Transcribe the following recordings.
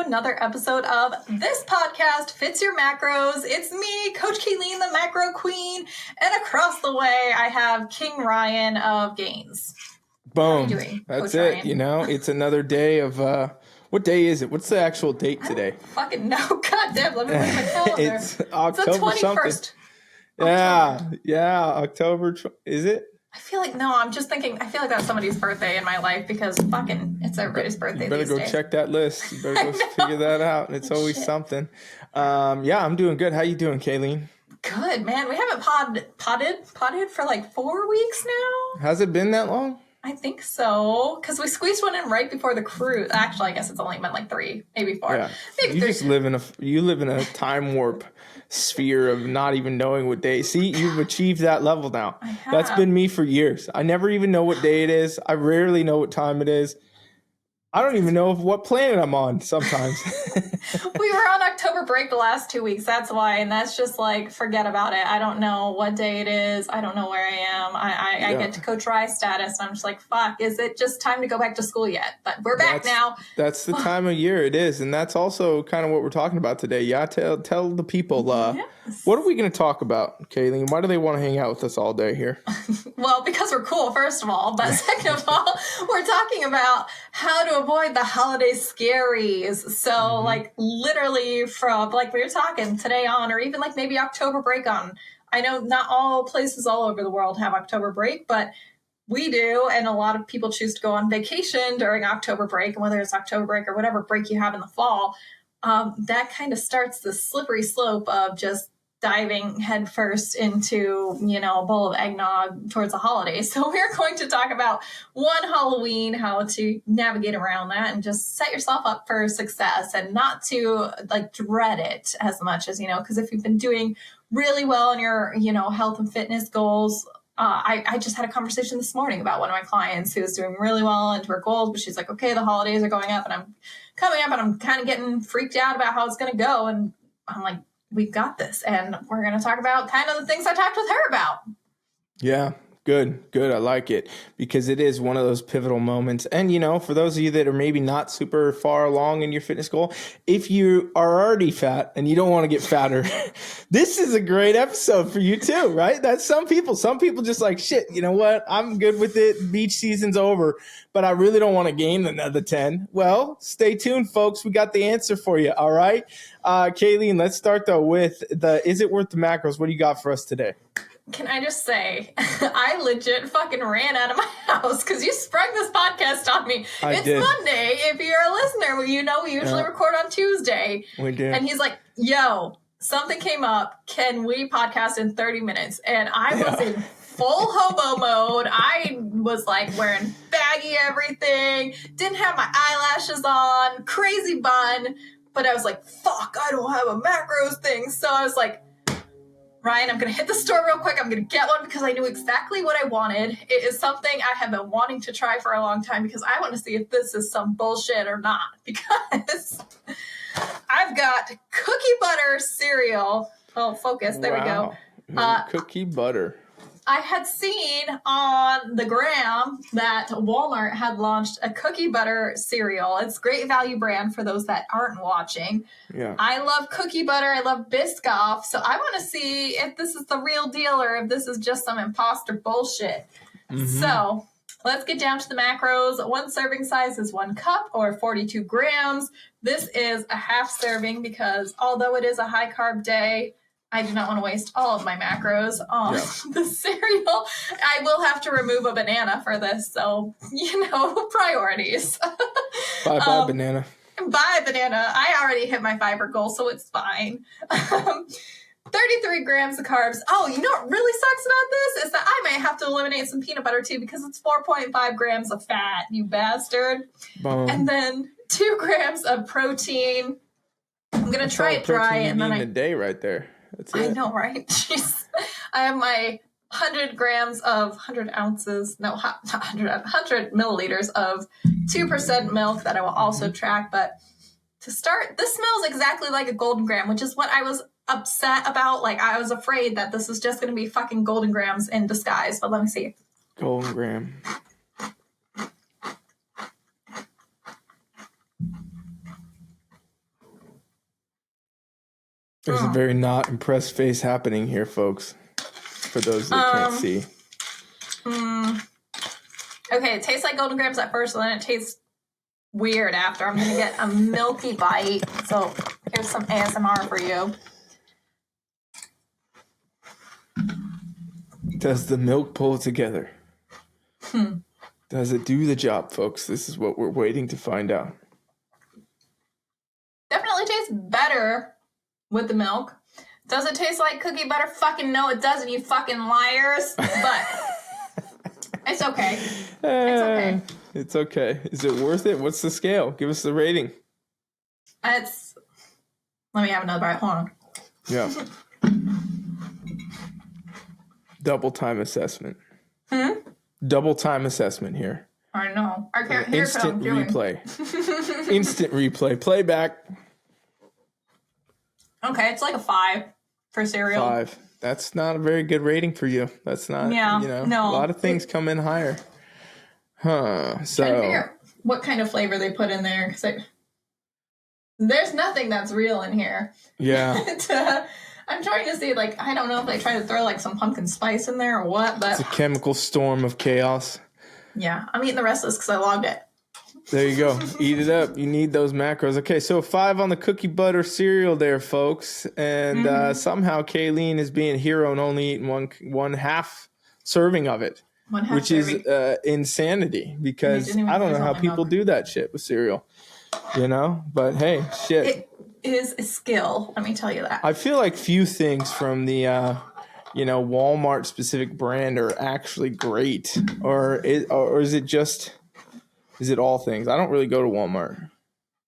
another episode of This Podcast Fits Your Macros. It's me, Coach Caileen, the Macro Queen, and across the way, I have King Ryan of Gains. Boom. How are you doing, That's Coach it. Ryan? You know, it's another day of, what day is it? What's the actual date today? I don't fucking know. God damn, let me look at my calendar. It's October the 21st. Something. Yeah, October. Is it? I feel like, no, I'm just thinking, I feel like that's somebody's birthday in my life because fucking, it's everybody's birthday. You better go check that list. You better go figure that out. It's always something. Yeah, I'm doing good. How you doing, Caileen? Good, man. We haven't potted for like 4 weeks now. Has it been that long? I think so, because we squeezed one in right before the cruise. Actually, I guess it's only been like 3, maybe 4. Yeah. Maybe you 3. just live in a time warp sphere of not even knowing what day. See, you've achieved that level now. I have. That's been me for years. I never even know what day it is. I rarely know what time it is. I don't even know what planet I'm on sometimes. We were on October break the last 2 weeks. That's why. And that's just like, forget about it. I don't know what day it is. I don't know where I am. I get to Coach Ryan status. And I'm just like, fuck, is it just time to go back to school yet? But we're back now. That's the time of year it is. And that's also kind of what we're talking about today. Yeah, tell the people, yes. What are we going to talk about, Caileen? Why do they want to hang out with us all day here? Well, because we're cool, first of all. But second of all, we're talking about how to avoid the holiday scaries. So like literally from like we were talking today on, or even like maybe October break on. I know not all places all over the world have October break, but we do. And a lot of people choose to go on vacation during October break. And whether it's October break or whatever break you have in the fall, that kind of starts the slippery slope of just diving headfirst into, a bowl of eggnog towards the holidays. So we're going to talk about one Halloween, how to navigate around that and just set yourself up for success and not to like dread it as much as, because if you've been doing really well in your, health and fitness goals, I just had a conversation this morning about one of my clients who was doing really well into her goals, but she's like, okay, the holidays are going up and I'm coming up and I'm kind of getting freaked out about how it's going to go. And I'm like, we've got this. And we're going to talk about kind of the things I talked with her about. Yeah, good. I like it because it is one of those pivotal moments. And, for those of you that are maybe not super far along in your fitness goal, if you are already fat and you don't want to get fatter, this is a great episode for you too, right? That's some people just like, shit, you know what? I'm good with it. Beach season's over, but I really don't want to gain another 10. Well, stay tuned, folks. We got the answer for you. All right. Caileen, let's start though with is it worth the macros? What do you got for us today? Can I just say, I legit fucking ran out of my house because you sprung this podcast on me. It's did. Monday. If you're a listener, we usually record on Tuesday. We do. And he's like, yo, something came up. Can we podcast in 30 minutes? And I was in full hobo mode. I was like wearing baggy everything, didn't have my eyelashes on, crazy bun. But I was like, fuck, I don't have a macros thing. So I was like, Ryan, I'm going to hit the store real quick. I'm going to get one because I knew exactly what I wanted. It is something I have been wanting to try for a long time because I want to see if this is some bullshit or not. Because I've got cookie butter cereal. Oh, focus. There we go. Cookie butter. I had seen on the gram that Walmart had launched a cookie butter cereal. It's great value brand for those that aren't watching. Yeah. I love cookie butter. I love Biscoff. So I want to see if this is the real deal or if this is just some imposter bullshit. Mm-hmm. So let's get down to the macros. One serving size is 1 cup or 42 grams. This is a half serving because although it is a high carb day, I do not want to waste all of my macros on the cereal. I will have to remove a banana for this. So, priorities. Bye, banana. Bye, banana. I already hit my fiber goal, so it's fine. 33 grams of carbs. Oh, you know what really sucks about this is that I might have to eliminate some peanut butter too because it's 4.5 grams of fat, you bastard. Boom. And then 2 grams of protein. I'm going to try it dry. And then a day right there. That's it. I know, right? Jeez. I have my 100 grams of 100 ounces, no, 100 milliliters of 2% milk that I will also track. But to start, this smells exactly like a golden gram, which is what I was upset about. Like, I was afraid that this was just going to be fucking golden grams in disguise. But let me see. Golden gram. There's a very not impressed face happening here, folks. For those that can't see. Okay, it tastes like Golden Grams at first, and then it tastes weird after. I'm going to get a milky bite. So here's some ASMR for you. Does the milk pull together? Does it do the job, folks? This is what we're waiting to find out. Definitely tastes better with the milk. Does it taste like cookie butter? Fucking no, it doesn't, you fucking liars. But it's okay. It's okay. It's okay. Is it worth it? What's the scale? Give us the rating. Let me have another bite. Hold on. Yeah. Double time assessment. Double time assessment here. I know. I can't hear Instant replay. Instant replay. Playback. Okay, it's like a 5 for cereal. 5. That's not a very good rating for you. That's not, no. A lot of things come in higher. Huh. So. Trying to figure out what kind of flavor they put in there. Because there's nothing that's real in here. Yeah. I'm trying to see, I don't know if they try to throw, some pumpkin spice in there or what, but... It's a chemical storm of chaos. Yeah, I'm eating the rest of this because I logged it. There you go. Eat it up. You need those macros. Okay, so 5 on the cookie butter cereal there, folks. And somehow Caileen is being a hero and only eating one half serving of it. Which serving. Is insanity because I don't know how people do that shit with cereal. But hey, shit. It is a skill, let me tell you that. I feel like few things from the Walmart specific brand are actually great. Or is it all things? I don't really go to Walmart. Are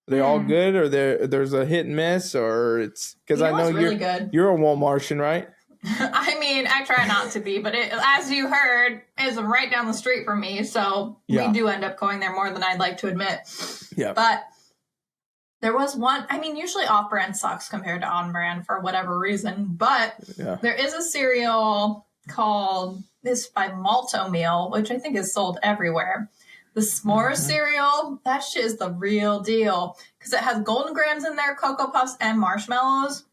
they all good, or there's a hit and miss, or it's because I know really good. You're a Walmartian, right? I mean, I try not to be, but as you heard, is right down the street from me, so we do end up going there more than I'd like to admit. Yeah. But there was one, usually off-brand sucks compared to on-brand for whatever reason, but there is a cereal called this by Malto Meal, which I think is sold everywhere. The s'more cereal, that shit is the real deal because it has Golden Grams in there, Cocoa Puffs, and marshmallows.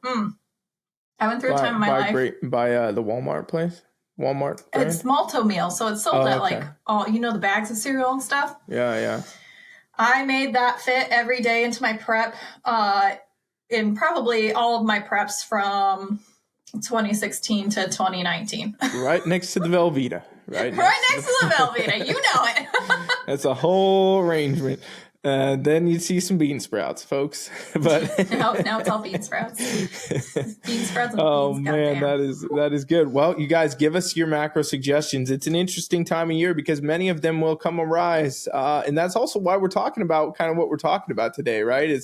I went through a time in my life. By the Walmart place? Walmart brand? It's Malto Meal, so it's sold at the bags of cereal and stuff. Yeah. I made that fit every day into my prep in probably all of my preps from 2016 to 2019. Right next to the Velveeta. Right next to the Velveeta. You know it. That's a whole arrangement. Then you'd see some bean sprouts, folks. But now it's all bean sprouts. Bean sprouts and beans. Man, that is good. Well, you guys give us your macro suggestions. It's an interesting time of year because many of them will come arise. And that's also why we're talking about kind of what we're talking about today, right?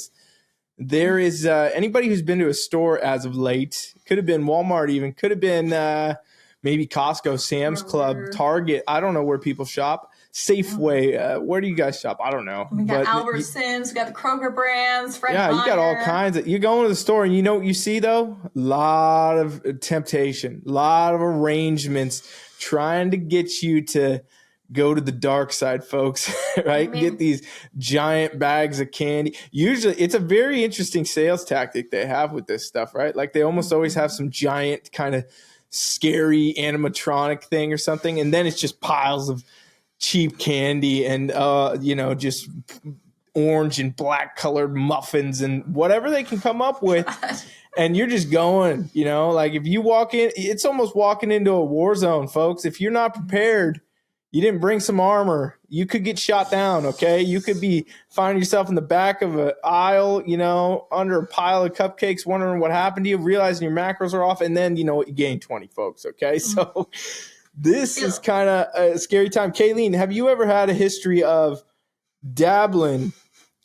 There is anybody who's been to a store as of late, could have been Walmart even, could have been maybe Costco, Sam's Club, Target. I don't know where people shop. Safeway. Where do you guys shop? I don't know. We got Albertsons. We got the Kroger brands. Fred Meyer. You got all kinds of. You go into the store and you know what you see though? A lot of temptation, a lot of arrangements trying to get you to go to the dark side, folks. Right? Get these giant bags of candy. Usually, it's a very interesting sales tactic they have with this stuff, right? Like they almost always have some giant kind of scary animatronic thing or something, and then it's just piles of cheap candy and just orange and black colored muffins and whatever they can come up with. And you're just going, if you walk in, it's almost walking into a war zone, folks. If you're not prepared, you didn't bring some armor, you could get shot down. Okay, you could be finding yourself in the back of an aisle, under a pile of cupcakes, wondering what happened to you, realizing your macros are off, and then you gain 20, folks. Okay, so this is kind of a scary time. Caileen, have you ever had a history of dabbling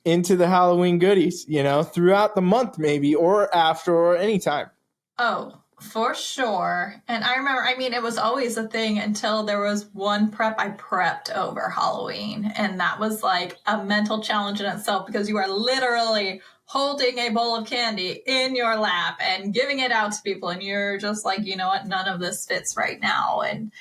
into the Halloween goodies, throughout the month maybe, or after, or anytime? Oh, for sure. And I remember, it was always a thing until there was one prep I prepped over Halloween. And that was like a mental challenge in itself because you are literally holding a bowl of candy in your lap and giving it out to people. And you're just like, you know what? None of this fits right now. And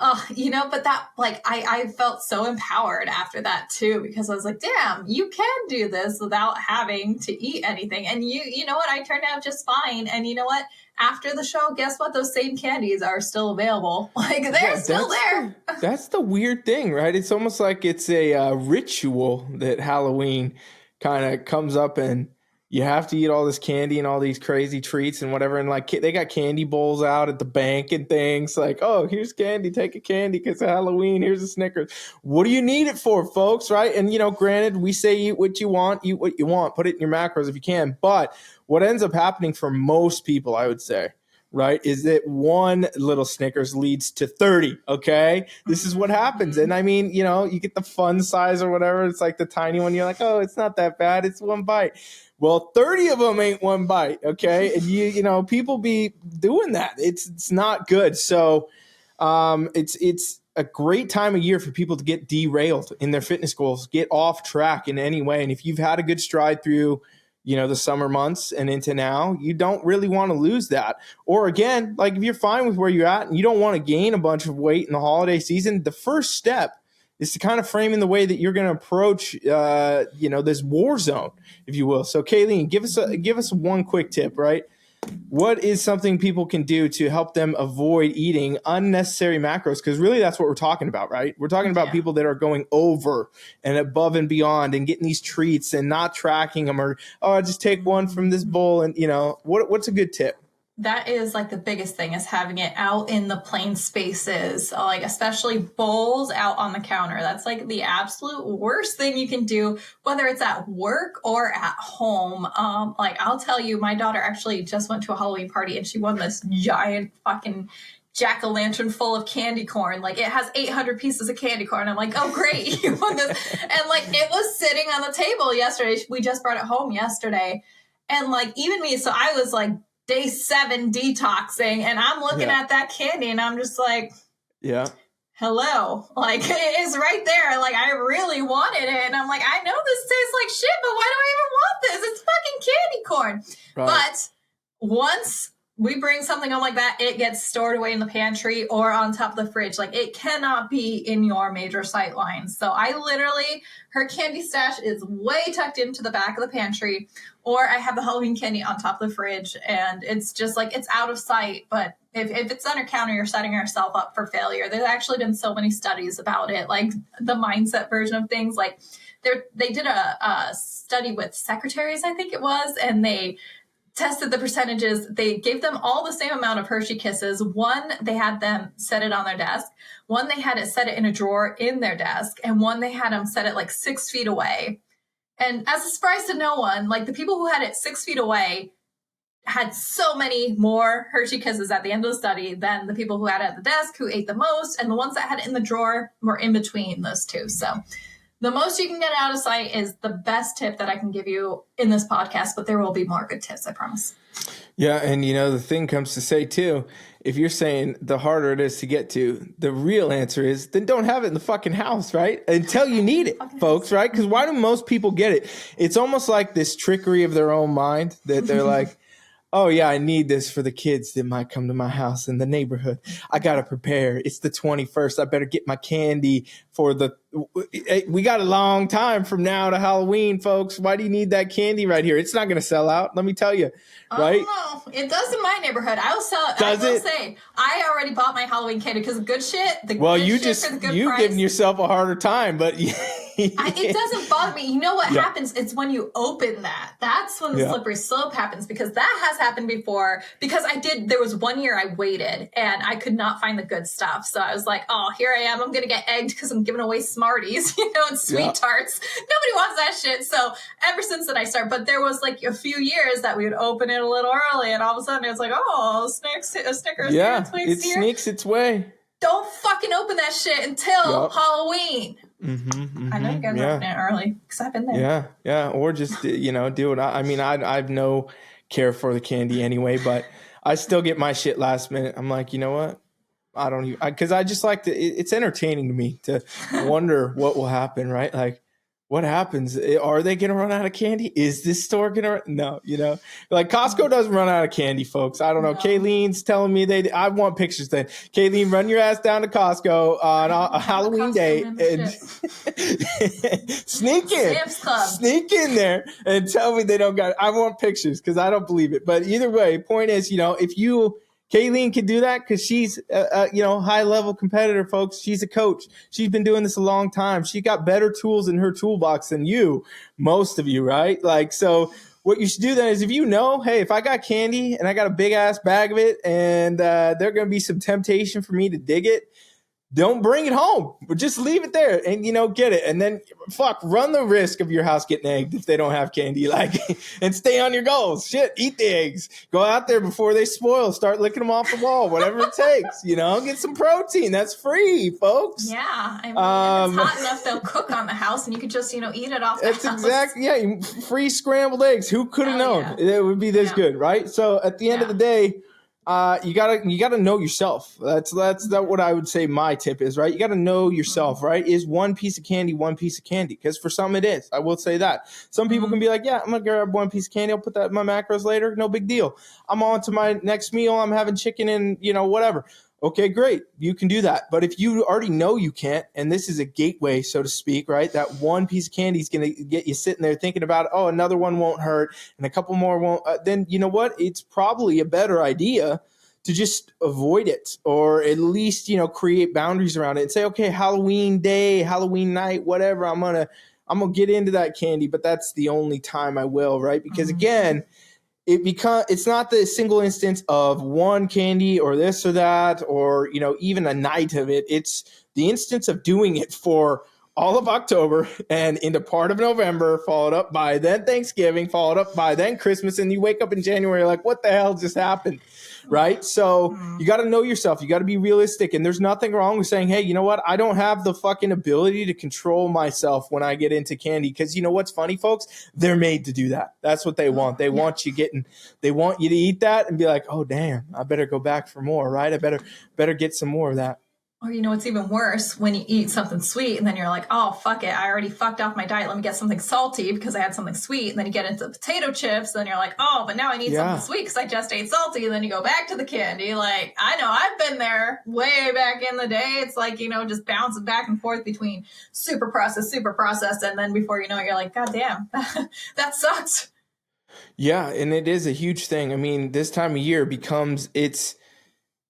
But that, like, I felt so empowered after that too, because I was like, damn, you can do this without having to eat anything. And you know what? I turned out just fine. And you know what? After the show, guess what? Those same candies are still available. Like, they're still there. That's the weird thing, right? It's almost like it's a ritual that Halloween kind of comes up, and you have to eat all this candy and all these crazy treats and whatever. And like, they got candy bowls out at the bank and things like, oh, here's candy, take a candy because of Halloween. Here's a Snickers. What do you need it for, folks? Right. And, granted, we say eat what you want, put it in your macros if you can. But what ends up happening for most people, I would say, right, is that one little Snickers leads to 30, okay? This is what happens. And I mean, you get the fun size or whatever. It's like the tiny one. You're like, oh, it's not that bad. It's one bite. Well, 30 of them ain't one bite, okay? And people be doing that. It's not good. So it's a great time of year for people to get derailed in their fitness goals, get off track in any way. And if you've had a good stride through the summer months and into now, you don't really want to lose that. Or again, like if you're fine with where you're at and you don't want to gain a bunch of weight in the holiday season, the first step is to kind of frame in the way that you're going to approach, this war zone, if you will. So Caileen, give us one quick tip, right? What is something people can do to help them avoid eating unnecessary macros? Because really that's what we're talking about, right? We're talking about people that are going over and above and beyond and getting these treats and not tracking them, or, oh, I just take one from this bowl. And, what's a good tip? That is like the biggest thing, is having it out in the plain spaces, like especially bowls out on the counter. That's like the absolute worst thing you can do, whether it's at work or at home. Like I'll tell you, my daughter actually just went to a Halloween party and she won this giant fucking jack-o'-lantern full of candy corn. Like it has 800 pieces of candy corn. I'm like, oh great, you won this. And like it was sitting on the table yesterday. We just brought it home yesterday. And like even me, so I was like day 7 detoxing, and I'm looking at that candy and I'm just like, hello, like it is right there. Like I really wanted it, and I'm like, I know this tastes like shit, but why do I even want this? It's fucking candy corn. Right. But once we bring something home like that, it gets stored away in the pantry or on top of the fridge. Like it cannot be in your major sight lines. So her candy stash is way tucked into the back of the pantry, or I have the Halloween candy on top of the fridge, and it's just like, it's out of sight. But if it's on your counter, you're setting yourself up for failure. There's actually been so many studies about it, like the mindset version of things. Like they did a study with secretaries, I think it was, and they tested the percentages. They gave them all the same amount of Hershey Kisses. One, they had them set it on their desk. One, they had it set it in a drawer in their desk. And one, they had them set it like 6 feet away. And as a surprise to no one, like the people who had it 6 feet away had so many more Hershey Kisses at the end of the study than the people who had it at the desk, who ate the most. And the ones that had it in the drawer were in between those two. So the most you can get out of sight is the best tip that I can give you in this podcast, but there will be more good tips, I promise. Yeah, and the thing comes to say too, if you're saying the harder it is to get to, the real answer is then don't have it in the fucking house, right? Until you need it, folks, right? Because why do most people get it? It's almost like this trickery of their own mind that they're like, oh, yeah, I need this for the kids that might come to my house in the neighborhood. I got to prepare. It's the 21st. I better get my candy for we got a long time from now to Halloween, folks. Why do you need that candy right here? It's not going to sell out. Let me tell you. Right? Oh, no. It does in my neighborhood. I will say, I already bought my Halloween candy because good shit. You giving yourself a harder time, but it doesn't bother me. You know what happens? It's when you open that. That's when the slippery slope happens, because that has happened before. Because there was one year I waited and I could not find the good stuff. So I was like, oh, here I am. I'm going to get egged because I'm giving away Smarties, and sweet tarts. Nobody wants that shit. So ever since then I started, but there was like a few years that we would open it a little early, and all of a sudden it's like, oh, Snickers. Yeah, it sneaks its way. Don't fucking open that shit until Halloween. I know you guys open it early because I've been there. Yeah. Or just, do it. I mean, I've no care for the candy anyway, but I still get my shit last minute. I'm like, you know what? I don't even, because I just like to, it's entertaining to me to wonder what will happen, right? Like, what happens? Are they going to run out of candy? Is this store going to? No, like Costco doesn't run out of candy, folks. I don't know. No. Kayleen's telling me I want pictures then. Kayleen, run your ass down to Costco on a Halloween day and sneak in there and tell me they don't got it. I want pictures because I don't believe it. But either way, point is, if Caileen can do that because she's a high level competitor, folks. She's a coach. She's been doing this a long time. She got better tools in her toolbox than most of you, right? Like, so what you should do then is hey, if I got candy and I got a big ass bag of it and there's going to be some temptation for me to dig it, don't bring it home, but just leave it there and, get it. And then run the risk of your house getting egged if they don't have candy, and stay on your goals. Shit, eat the eggs. Go out there before they spoil. Start licking them off the wall, whatever it takes, get some protein. That's free, folks. Yeah. I mean, if it's hot enough, they'll cook on the house and you could just, eat it off the house. That's exactly, yeah. Free scrambled eggs. Who could have known it would be this good, right? So at the end of the day, you gotta know yourself. That's what I would say my tip is, right? You gotta know yourself, right? Is one piece of candy one piece of candy? Because for some it is. I will say that. Some people can be like, yeah, I'm gonna grab one piece of candy, I'll put that in my macros later, no big deal. I'm on to my next meal, I'm having chicken and whatever. Okay, great. You can do that. But if you already know you can't, and this is a gateway, so to speak, right? That one piece of candy is going to get you sitting there thinking about, another one won't hurt and a couple more won't. Then you know what? It's probably a better idea to just avoid it, or at least, create boundaries around it and say, okay, Halloween day, Halloween night, whatever, I'm going to get into that candy, but that's the only time I will, right? Because again, it's not the single instance of one candy or this or that, or, even a night of it. It's the instance of doing it for all of October and into part of November, followed up by then Thanksgiving, followed up by then Christmas. And you wake up in January like, what the hell just happened? Right? So you got to know yourself. You got to be realistic. And there's nothing wrong with saying, hey, you know what? I don't have the fucking ability to control myself when I get into candy. Because you know what's funny, folks? They're made to do that. That's what they want. They want you to eat that and be like, oh, damn, I better go back for more, right? I better get some more of that. Or it's even worse when you eat something sweet and then you're like, oh, fuck it. I already fucked off my diet. Let me get something salty because I had something sweet. And then you get into potato chips. And then you're like, oh, but now I need something sweet because I just ate salty. And then you go back to the candy. Like, I know I've been there way back in the day. It's like, just bouncing back and forth between super processed. And then before you know it, you're like, God damn, that sucks. Yeah. And it is a huge thing. I mean, this time of year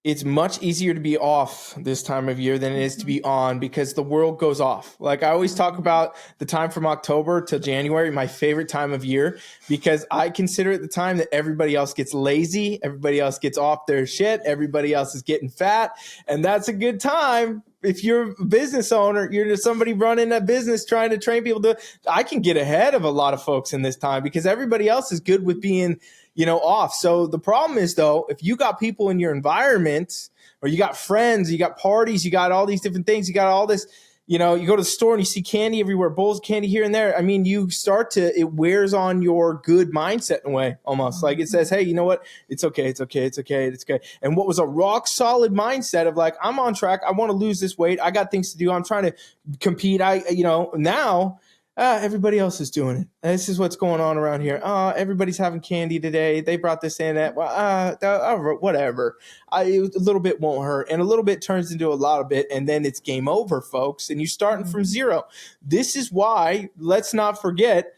it's much easier to be off this time of year than it is to be on, because the world goes off. Like I always talk about the time from October to January, my favorite time of year, because I consider it the time that everybody else gets lazy, everybody else gets off their shit, everybody else is getting fat. And that's a good time. If you're a business owner, you're just somebody running a business trying to train people I can get ahead of a lot of folks in this time because everybody else is good with being off. So the problem is, though, if you got people in your environment, or you got friends, you got parties, you got all these different things, you got all this, you go to the store and you see candy everywhere, bowls of candy here and there. I mean, it wears on your good mindset in a way, almost like it says, hey, you know what? It's okay. It's okay. It's okay. It's okay. And what was a rock solid mindset of like, I'm on track. I want to lose this weight. I got things to do. I'm trying to compete. Now everybody else is doing it. This is what's going on around here. Everybody's having candy today. They brought this in. Whatever. A little bit won't hurt. And a little bit turns into a lot of bit. And then it's game over, folks. And you're starting from zero. This is why, let's not forget,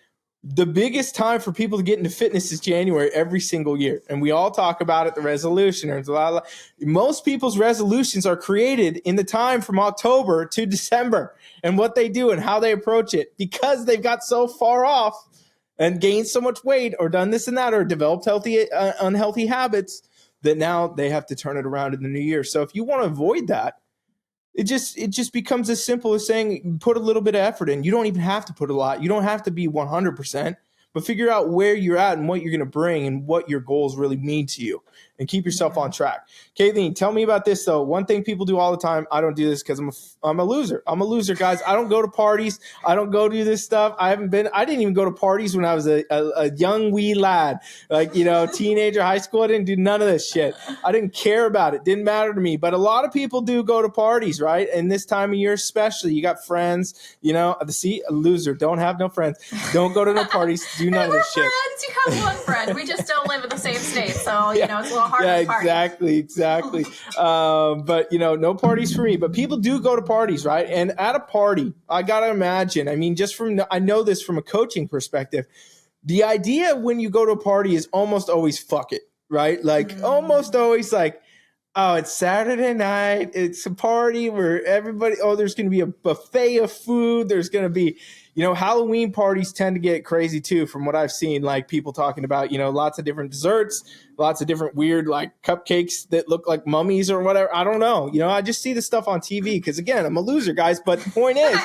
the biggest time for people to get into fitness is January every single year. And we all talk about it, the resolution. Most people's resolutions are created in the time from October to December, and what they do and how they approach it, because they've got so far off and gained so much weight or done this and that or developed unhealthy habits that now they have to turn it around in the new year. So if you want to avoid that, it just becomes as simple as saying, put a little bit of effort in. You don't even have to put a lot. You don't have to be 100%, but figure out where you're at and what you're going to bring and what your goals really mean to you. and keep yourself on track. Caileen, tell me about this though. One thing people do all the time. I don't do this because I'm a loser. I'm a loser, guys. I don't go to parties. I don't go do this stuff. I didn't even go to parties when I was a young wee lad, like, you know, teenager, high school. I didn't do none of this shit. I didn't care about it. Didn't matter to me. But a lot of people do go to parties, right? And this time of year especially, you got friends, you know, see, a loser, don't have no friends. Don't go to no parties. Do none of this shit. Friends, you have one friend. We just don't live in the same state. So, you know, it's a little hard to party. Exactly. But, you know, no parties for me. But people do go to parties, right? And at a party, I got to imagine, I mean, I know this from a coaching perspective, the idea when you go to a party is almost always fuck it, right? Like almost always like, oh, it's Saturday night. It's a party where everybody, there's going to be a buffet of food. There's going to be, you know, Halloween parties tend to get crazy too, from what I've seen, like people talking about, you know, lots of different desserts, lots of different weird like cupcakes that look like mummies or whatever. I don't know. You know, I just see the stuff on TV because, again, I'm a loser, guys. But the point is,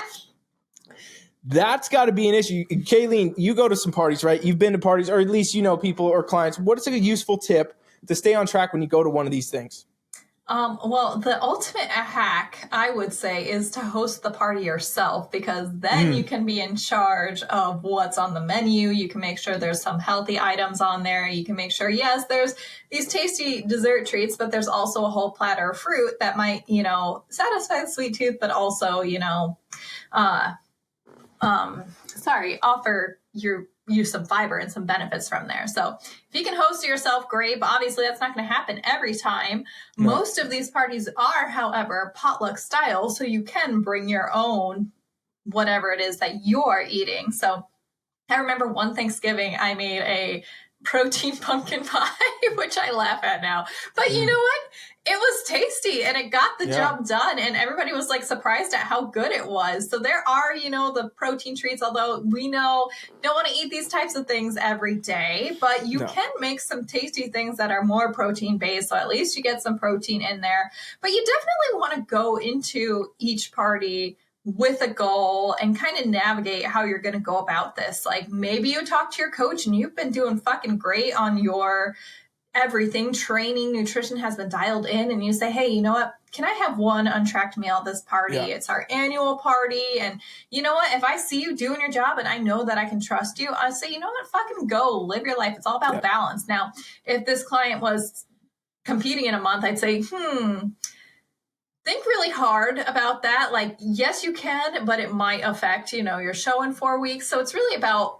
that's got to be an issue. Caileen, you go to some parties, right? You've been to parties, or at least you know people or clients. What is a useful tip to stay on track when you go to one of these things? Well, the ultimate hack, I would say, is to host the party yourself, because then you can be in charge of what's on the menu. You can make sure there's some healthy items on there. You can make sure, yes, there's these tasty dessert treats, but there's also a whole platter of fruit that might, you know, satisfy the sweet tooth, but also, you know, offer you some fiber and some benefits from there. So if you can host it yourself, great. But obviously that's not going to happen every time. No. Most of these parties are, however, potluck style. So you can bring your own, whatever it is that you're eating. So I remember one Thanksgiving, I made a protein pumpkin pie, which I laugh at now. But you know what? It was tasty and it got the job done. And everybody was like surprised at how good it was. So there are, you know, the protein treats, although we know you don't want to eat these types of things every day, but you can make some tasty things that are more protein based. So at least you get some protein in there. But you definitely want to go into each party with a goal and kind of navigate how you're going to go about this. Like maybe you talk to your coach and you've been doing fucking great on your everything, training, nutrition has been dialed in, and you say, hey, you know what? Can I have one untracked meal at this party? Yeah. It's our annual party. And you know what? If I see you doing your job and I know that I can trust you, I say, you know what? Fucking go live your life. It's all about balance. Now, if this client was competing in a month, I'd say, think really hard about that. Like, yes, you can, but it might affect, you know, your show in 4 weeks. So it's really about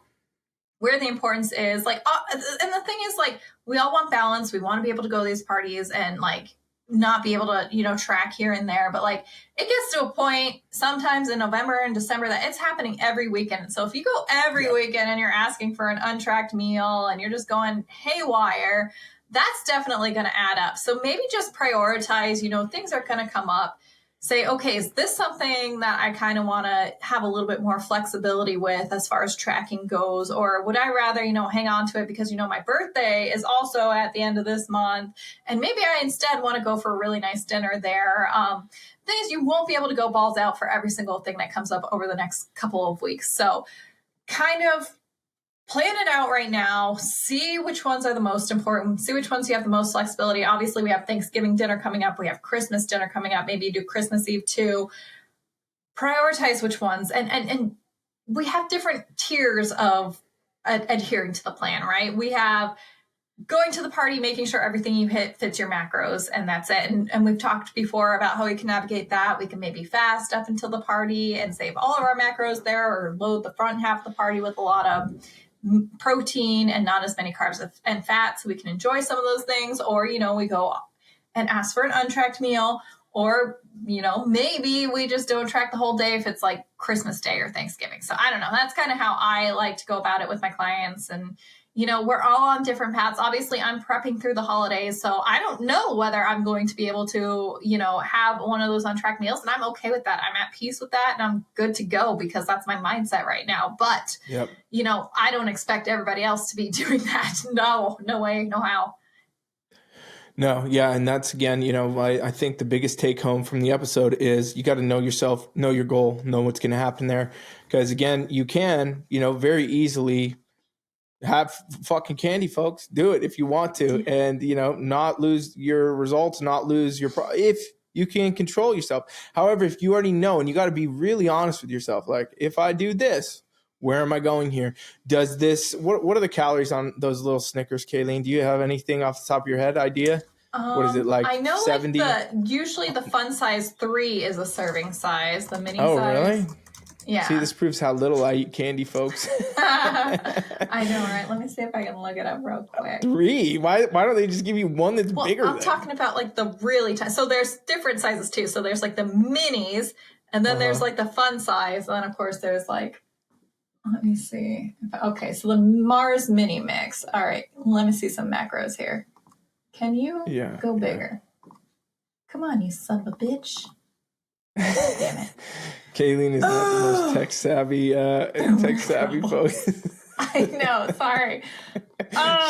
where the importance is. Like, and the thing is, like, we all want balance. We want to be able to go to these parties and like not be able to, you know, track here and there. But like, it gets to a point sometimes in November and December that it's happening every weekend. So if you go every weekend and you're asking for an untracked meal and you're just going haywire, that's definitely going to add up. So maybe just prioritize, you know, things are going to come up. Say, okay, is this something that I kind of want to have a little bit more flexibility with as far as tracking goes? Or would I rather, you know, hang on to it because, you know, my birthday is also at the end of this month. And maybe I instead want to go for a really nice dinner there. Thing is, you won't be able to go balls out for every single thing that comes up over the next couple of weeks. So kind of plan it out right now, see which ones are the most important, see which ones you have the most flexibility. Obviously, we have Thanksgiving dinner coming up. We have Christmas dinner coming up. Maybe you do Christmas Eve too. Prioritize which ones. And we have different tiers of adhering to the plan, right? We have going to the party, making sure everything you hit fits your macros, and that's it. And we've talked before about how we can navigate that. We can maybe fast up until the party and save all of our macros there, or load the front half of the party with a lot of protein and not as many carbs and fat, so we can enjoy some of those things. Or, you know, we go and ask for an untracked meal, or, you know, maybe we just don't track the whole day if it's like Christmas Day or Thanksgiving. So I don't know. That's kind of how I like to go about it with my clients. And, you know, we're all on different paths. Obviously, I'm prepping through the holidays, so I don't know whether I'm going to be able to, you know, have one of those untracked meals, and I'm okay with that. I'm at peace with that, and I'm good to go because that's my mindset right now. But, you know, I don't expect everybody else to be doing that. No way, no how. No, yeah, and that's, again, you know, I think the biggest take home from the episode is you got to know yourself, know your goal, know what's going to happen there. Because, again, you can, you know, very easily have fucking candy, folks. Do it if you want to, and not lose your results, not lose your if you can control yourself. However, if you already know, and you got to be really honest with yourself, like if I do this, where am I going here? Does this? What are the calories on those little Snickers, Caileen? Do you have anything off the top of your head idea? What is it like? I know 70? usually the fun size 3 is a serving size. The mini size. Oh, really? Yeah. See, this proves how little I eat candy, folks. I know, right? Let me see if I can look it up real quick. 3? Why don't they just give you one that's bigger? I'm talking about like the really tiny. So there's different sizes too. So there's like the minis, and then there's like the fun size, and then of course there's like. Let me see. Okay, so the Mars Mini Mix. All right, let me see some macros here. Can you go bigger? Come on, you son of a bitch. Damn it. Caileen is not the most tech savvy folks. I know, sorry.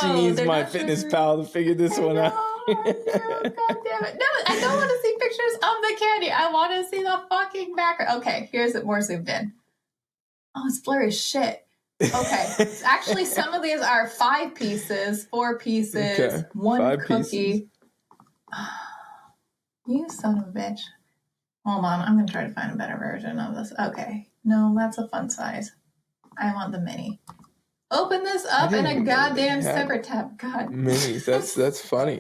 She needs my fitness pal to figure this one out. God damn it. No, I don't want to see pictures of the candy. I want to see the fucking macro. Okay, here's it more zoomed in. Oh, it's blurry as shit. Okay. Actually, some of these are 5 pieces, 4 pieces, 1 cookie. Pieces. You son of a bitch. Hold on. I'm going to try to find a better version of this. Okay. No, that's a fun size. I want the mini. Open this up in a goddamn separate tab. God. Minis. That's funny.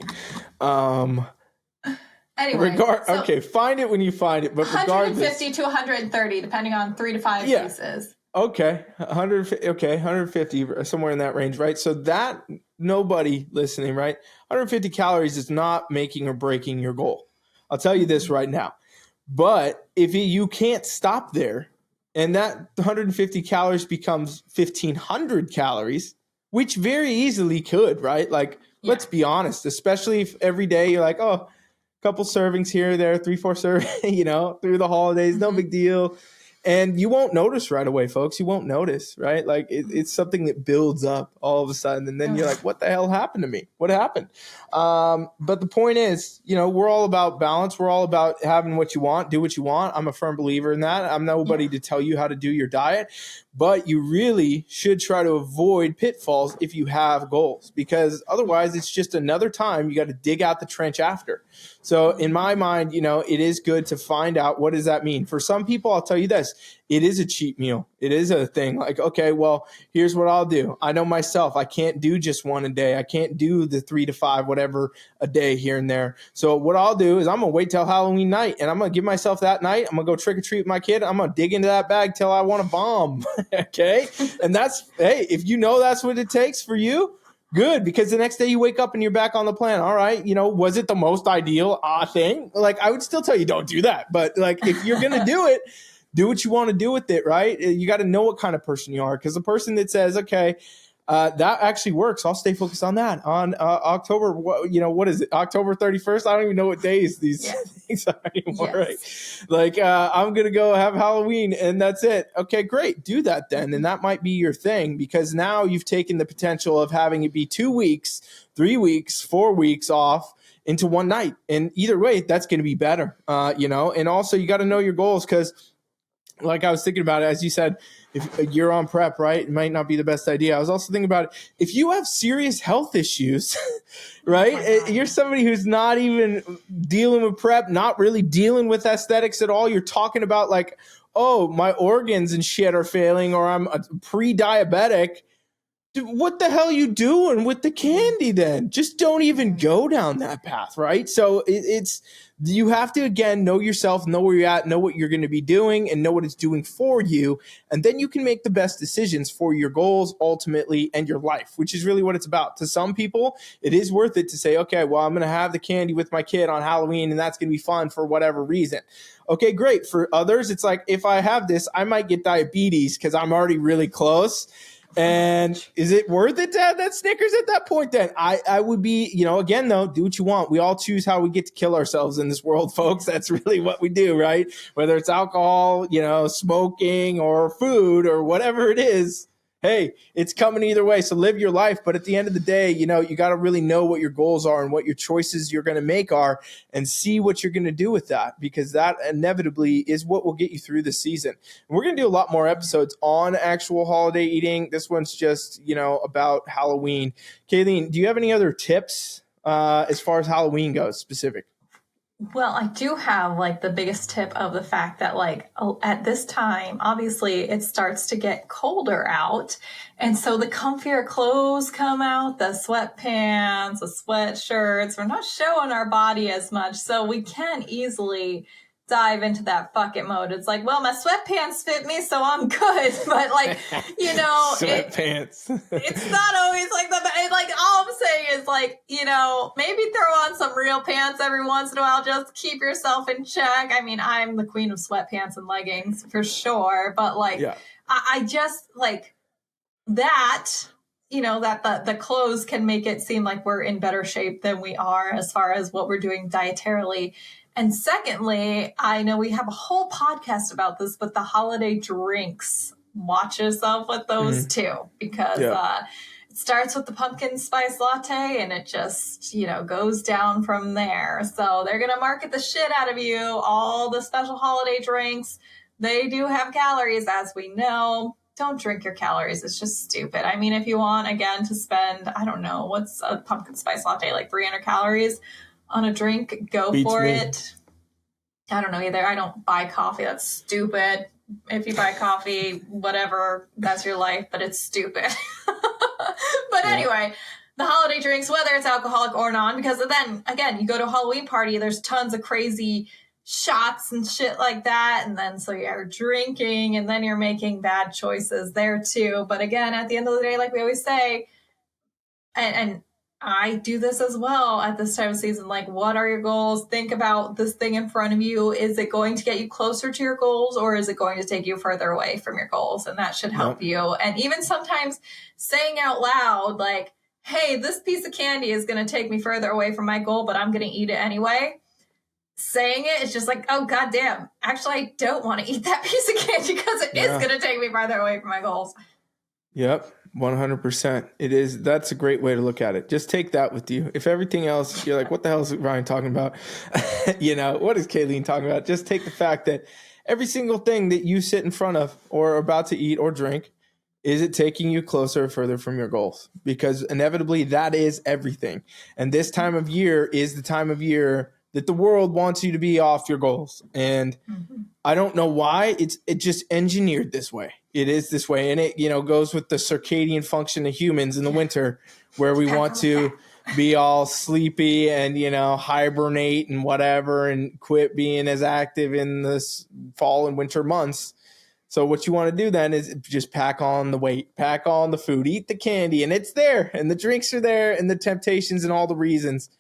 Anyway, okay, find it when you find it, but 150 to 130, depending on 3 to 5 pieces. Okay, 150, somewhere in that range, right? So that, nobody listening, right? 150 calories is not making or breaking your goal. I'll tell you this right now. But if you can't stop there, and that 150 calories becomes 1,500 calories, which very easily could, right? Like, let's be honest, especially if every day you're like, oh, couple servings here or there, 3-4 servings, through the holidays, no big deal. And you won't notice right away, folks. You won't notice, right? Like it's something that builds up all of a sudden. And then you're like, what the hell happened to me? What happened? But the point is, we're all about balance. We're all about having what you want, do what you want. I'm a firm believer in that. I'm nobody to tell you how to do your diet, but you really should try to avoid pitfalls if you have goals, because otherwise it's just another time you got to dig out the trench after. So in my mind, it is good to find out, what does that mean? For some people, I'll tell you this, it is a cheat meal. It is a thing like, okay, well, here's what I'll do. I know myself, I can't do just one a day. I can't do the 3 to 5, whatever a day here and there. So what I'll do is I'm going to wait till Halloween night, and I'm going to give myself that night. I'm going to go trick or treat with my kid. I'm going to dig into that bag till I want to bomb. Okay. And hey, if that's what it takes for you, good, because the next day you wake up and you're back on the plan. All right, was it the most ideal thing? Like, I would still tell you don't do that. But like, if you're going to do it, do what you want to do with it, right? You got to know what kind of person you are, because the person that says, okay, that actually works, I'll stay focused on that. On October, what is it? October 31st? I don't even know what days these things are anymore, right? Like, I'm going to go have Halloween and that's it. Okay, great. Do that then. And that might be your thing, because now you've taken the potential of having it be 2 weeks, 3 weeks, 4 weeks off into one night. And either way, that's going to be better, and also you got to know your goals, because like I was thinking about it, as you said, if you're on prep, right, it might not be the best idea. I was also thinking about it. If you have serious health issues, right, you're somebody who's not even dealing with prep, not really dealing with aesthetics at all. You're talking about like, oh, my organs and shit are failing, or I'm pre-diabetic. Dude, what the hell are you doing with the candy then? Just don't even go down that path, right? So you have to, again, know yourself, know where you're at, know what you're going to be doing, and know what it's doing for you. And then you can make the best decisions for your goals ultimately and your life, which is really what it's about. To some people, it is worth it to say, okay, well, I'm going to have the candy with my kid on Halloween, and that's going to be fun for whatever reason. Okay, great. For others, it's like, if I have this, I might get diabetes because I'm already really close. And is it worth it to have that Snickers at that point? Then I would be, again, though, do what you want. We all choose how we get to kill ourselves in this world, folks. That's really what we do, right? Whether it's alcohol, smoking, or food, or whatever it is, hey, it's coming either way. So live your life. But at the end of the day, you got to really know what your goals are and what your choices you're going to make are, and see what you're going to do with that, because that inevitably is what will get you through the season. And we're going to do a lot more episodes on actual holiday eating. This one's just, about Halloween. Caileen, do you have any other tips as far as Halloween goes specific? Well, I do have the biggest tip of the fact that at this time, obviously it starts to get colder out. And so the comfier clothes come out, the sweatpants, the sweatshirts. We're not showing our body as much. So we can easily dive into that bucket mode. It's like, well, my sweatpants fit me, so I'm good. But sweatpants. It's not always like that. All I'm saying is maybe throw on some real pants every once in a while. Just keep yourself in check. I mean, I'm the queen of sweatpants and leggings for sure. But I just that. That the clothes can make it seem like we're in better shape than we are as far as what we're doing dietarily. And secondly, I know we have a whole podcast about this, but the holiday drinks, watch yourself with those too, because it starts with the pumpkin spice latte and it just, goes down from there. So they're going to market the shit out of you. All the special holiday drinks, they do have calories, as we know. Don't drink your calories. It's just stupid. I mean, if you want, again, to spend, I don't know, what's a pumpkin spice latte, 300 calories on a drink, go Beats for me. It. I don't know either. I don't buy coffee. That's stupid. If you buy coffee, whatever, that's your life, but it's stupid. But anyway, the holiday drinks, whether it's alcoholic or non, because then, again, you go to a Halloween party, there's tons of crazy shots and shit like that. And then so you're drinking and then you're making bad choices there too. But again, at the end of the day, like we always say, and I do this as well at this time of season. What are your goals? Think about this thing in front of you. Is it going to get you closer to your goals, or is it going to take you further away from your goals? And that should help you. And even sometimes saying out loud, hey, this piece of candy is going to take me further away from my goal, but I'm going to eat it anyway. Saying it is just oh, goddamn. Actually, I don't want to eat that piece of candy because it is going to take me farther away from my goals. Yep. 100%. It is. That's a great way to look at it. Just take that with you. If everything else, you're like, what the hell is Ryan talking about? What is Caileen talking about? Just take the fact that every single thing that you sit in front of or are about to eat or drink, is it taking you closer or further from your goals? Because inevitably that is everything. And this time of year is the time of year that the world wants you to be off your goals. And I don't know why it just engineered this way. It is this way. And it, goes with the circadian function of humans in the winter, where we want to be all sleepy and, hibernate and whatever, and quit being as active in this fall and winter months. So what you want to do then is just pack on the weight, pack on the food, eat the candy, and it's there, and the drinks are there, and the temptations and all the reasons.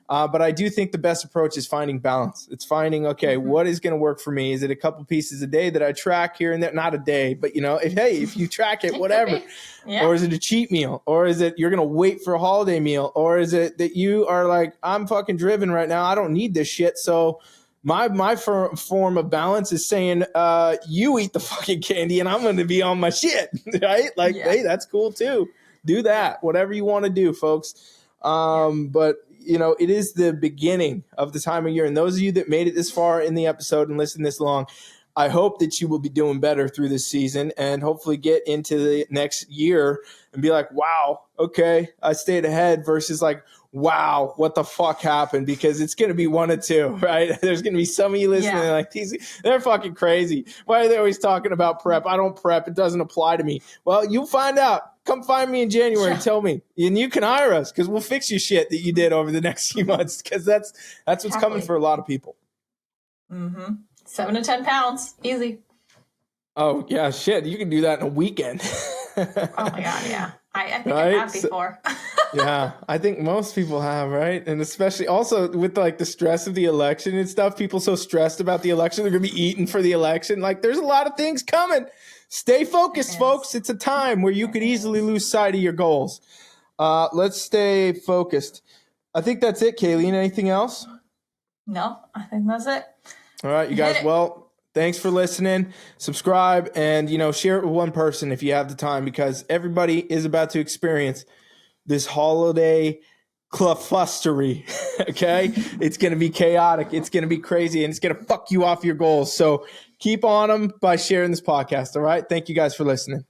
But I do think the best approach is finding balance. It's finding, okay, what is going to work for me? Is it a couple pieces a day that I track here and there? Not a day, but if you track it, whatever. Yeah. Or is it a cheat meal? Or is it you're going to wait for a holiday meal? Or is it that you are like, I'm fucking driven right now. I don't need this shit. So my form of balance is saying, you eat the fucking candy and I'm going to be on my shit, right? Hey, that's cool too. Do that, whatever you want to do, folks. But it is the beginning of the time of year. And those of you that made it this far in the episode and listened this long, I hope that you will be doing better through this season and hopefully get into the next year and be like, wow, okay, I stayed ahead, versus wow, what the fuck happened? Because it's going to be one or two, right? There's going to be some of you listening they're fucking crazy. Why are they always talking about prep? I don't prep. It doesn't apply to me. Well, you'll find out. Come find me in January and tell me. And you can hire us because we'll fix your shit that you did over the next few months, because that's what's coming for a lot of people. 7 to 10 pounds. Easy. Oh, yeah, shit. You can do that in a weekend. Oh, my God, yeah. I think I have before. Yeah, I think most people have, right? And especially also with the stress of the election and stuff, people so stressed about the election, they're going to be eating for the election. There's a lot of things coming. Stay focused, folks. It's a time where you could easily lose sight of your goals. Let's stay focused. I think that's it, Caileen. Anything else? No, I think that's it. All right, you guys. Well, Thanks for listening. Subscribe and, share it with one person if you have the time, because everybody is about to experience this holiday clufustery. Okay? It's going to be chaotic. It's going to be crazy, and it's going to fuck you off your goals. So keep on them by sharing this podcast. All right? Thank you guys for listening.